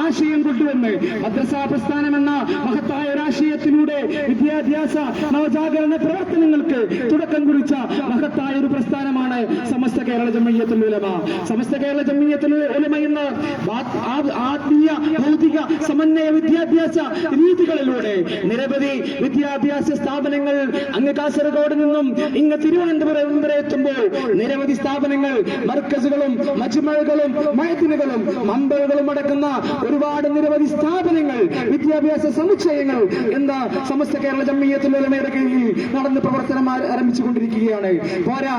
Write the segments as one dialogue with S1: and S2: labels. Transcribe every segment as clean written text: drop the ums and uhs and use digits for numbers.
S1: ആശയം കൊണ്ടുവന്ന് മദ്രസാ പ്രസ്ഥാനമെന്ന മഹത്തായ ഒരാശയത്തിലൂടെ വിദ്യാഭ്യാസ നവജാഗരണ പ്രവർത്തനങ്ങൾക്ക് തുടക്കം കുറിച്ച മഹത്തായ ഒരു പ്രസ്ഥാനമാണ് സമസ്ത കേരള ജംഇയ്യത്തുൽ ഉലമ. സമസ്ത കേരള ജംഇയ്യത്തുൽ ഉലമ എന്ന ആത്മീയ ഭൗതിക സമന്വയ വിദ്യാഭ്യാസ രീതികളിലൂടെ നിരവധി വിദ്യാഭ്യാസ സ്ഥാപനങ്ങൾ അങ്ങ് കാസർഗോഡ് നിന്നും ഇങ്ങ് തിരുവനന്തപുരം വരെ എത്തുമ്പോൾ നിരവധി സ്ഥാപനങ്ങൾ മർക്കസുകളും മജ്മഅകളും മഅദിനുകളും മമ്പറുകളും അടക്കുന്ന ഒരുപാട് നിരവധി സ്ഥാപനങ്ങൾ വിദ്യാഭ്യാസ സമുച്ചയങ്ങൾ എന്ന സമസ്ത കേരള ജംഇയ്യത്തുൽ ഉലമയുടെ കീഴിൽ നടന്ന് പ്രവർത്തനം ആരംഭിച്ചുകൊണ്ടിരിക്കുകയാണ്. പോരാ,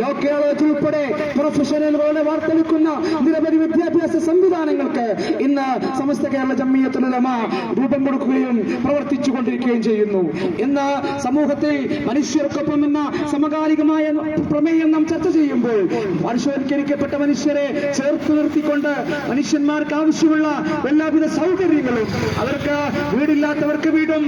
S1: ലോ കോളേജ് ഉൾപ്പെടെ പ്രൊഫഷണലുകളെ വാർത്തെടുക്കുന്ന നിരവധി വിദ്യാഭ്യാസ സംവിധാനങ്ങൾക്ക് ഇന്ന് സമസ്ത കേരള ജംഇയ്യത്തുൽ ഉലമ രൂപം കൊടുക്കുകയും പ്രവർത്തിച്ചു കൊണ്ടിരിക്കുകയും ചെയ്യുന്നു. ഇന്ന് സമൂഹത്തിൽ മനുഷ്യർക്കൊപ്പം എന്ന സമകാലികമായ പ്രമേയം നാം ചർച്ച ചെയ്യുമ്പോൾ പാർശ്വവൽക്കരിക്കപ്പെട്ട മനുഷ്യരെ ചേർത്ത് നിർത്തിക്കൊണ്ട് മനുഷ്യന്മാർക്ക് ആവശ്യമുള്ള എല്ലാവിധ സൗകര്യങ്ങളും, അവർക്ക് വീടില്ലാത്തവർക്ക് വീടും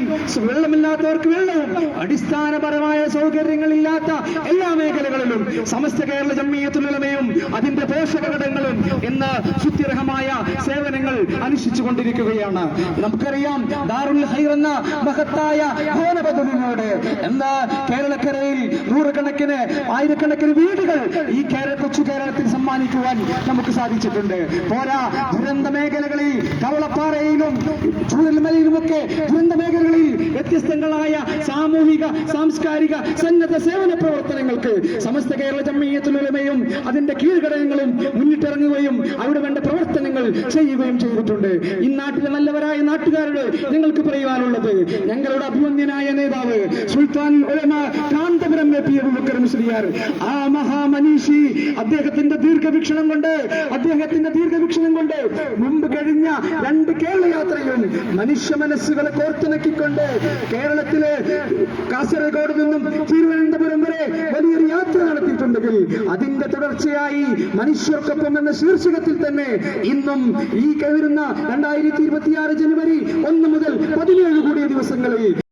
S1: വെള്ളമില്ലാത്തവർക്ക് വെള്ളവും, അടിസ്ഥാനപരമായ സൗകര്യങ്ങളില്ലാത്ത എല്ലാ മേഖലകളിലും സമസ്ത കേരള ജംഇയ്യത്തുൽ ഉലമയും അതിന്റെ പോഷക ഘടകങ്ങളും ഇന്ന് സുത്യർഹമായ സേവനങ്ങൾ അനുഷ്ഠിച്ചു കൊണ്ടിരിക്കുകയാണ്. നമുക്കറിയാം, ദാറുൽ ഖൈർ എന്ന മഹത്തായ ഭവന പദ്ധതിയോട് എന്ന കേരളക്കരയിൽ നൂറുകണക്കിന് ആയിരക്കണക്കിന് വീടുകൾ ഈ കൊച്ചു കേരളത്തിൽ സമ്മാനിക്കുവാൻ നമുക്ക് സാധിച്ചിട്ടുണ്ട്. പോരാ, ദുരന്ത മേഖലകളിൽ കവളപ്പാറയിലും ചൂരൽമലയിലുമൊക്കെ ദുരന്ത മേഖലകളിൽ വ്യത്യസ്തങ്ങളായ സാമൂഹിക സാംസ്കാരിക സന്നദ്ധ സേവന പ്രവർത്തനങ്ങൾക്ക് സമസ്ത കേരള ജംഇയ്യത്തുൽ ഉലമയും അതിന്റെ കീഴ്ഘടകങ്ങളും മുന്നിട്ടിറങ്ങുകയും അവിടെ വേണ്ട പ്രവർത്തനങ്ങൾ ചെയ്യുകയും ചെയ്തിട്ടുണ്ട്. ഈ നാട്ടിലെ നല്ലവരായ നാട്ടുകാരോട് നിങ്ങൾക്ക് പറയുവാനുള്ളത്, ഞങ്ങളുടെ അഭിമന്യനായ നേതാവ് സുൽത്താൻ ഉലമ കാന്തപുരം എ.പി. അബൂബക്കർ മുസ്ലിയാർ, ആ മഹാമനീഷി അദ്ദേഹത്തിന്റെ ദീർഘവീക്ഷണം കൊണ്ട് മുമ്പ് കഴിഞ്ഞ 2 കേരള യാത്രയും മനുഷ്യ മനസ്സുകളെ കോർത്തിണക്കിക്കൊണ്ട് കേരളത്തിലെ കാസർഗോഡ് നിന്നും തിരുവനന്തപുരം വരെ വലിയൊരു യാത്ര നടത്തിയിട്ടുണ്ടെങ്കിൽ അതിന്റെ തുടർച്ചയായി മനുഷ്യർക്കൊപ്പം എന്ന ശീർഷകത്തിൽ തന്നെ ഇന്നും ഈ വരുന്ന 2026 ജനുവരി 1 മുതൽ 17 കൂടിയ ദിവസങ്ങളിൽ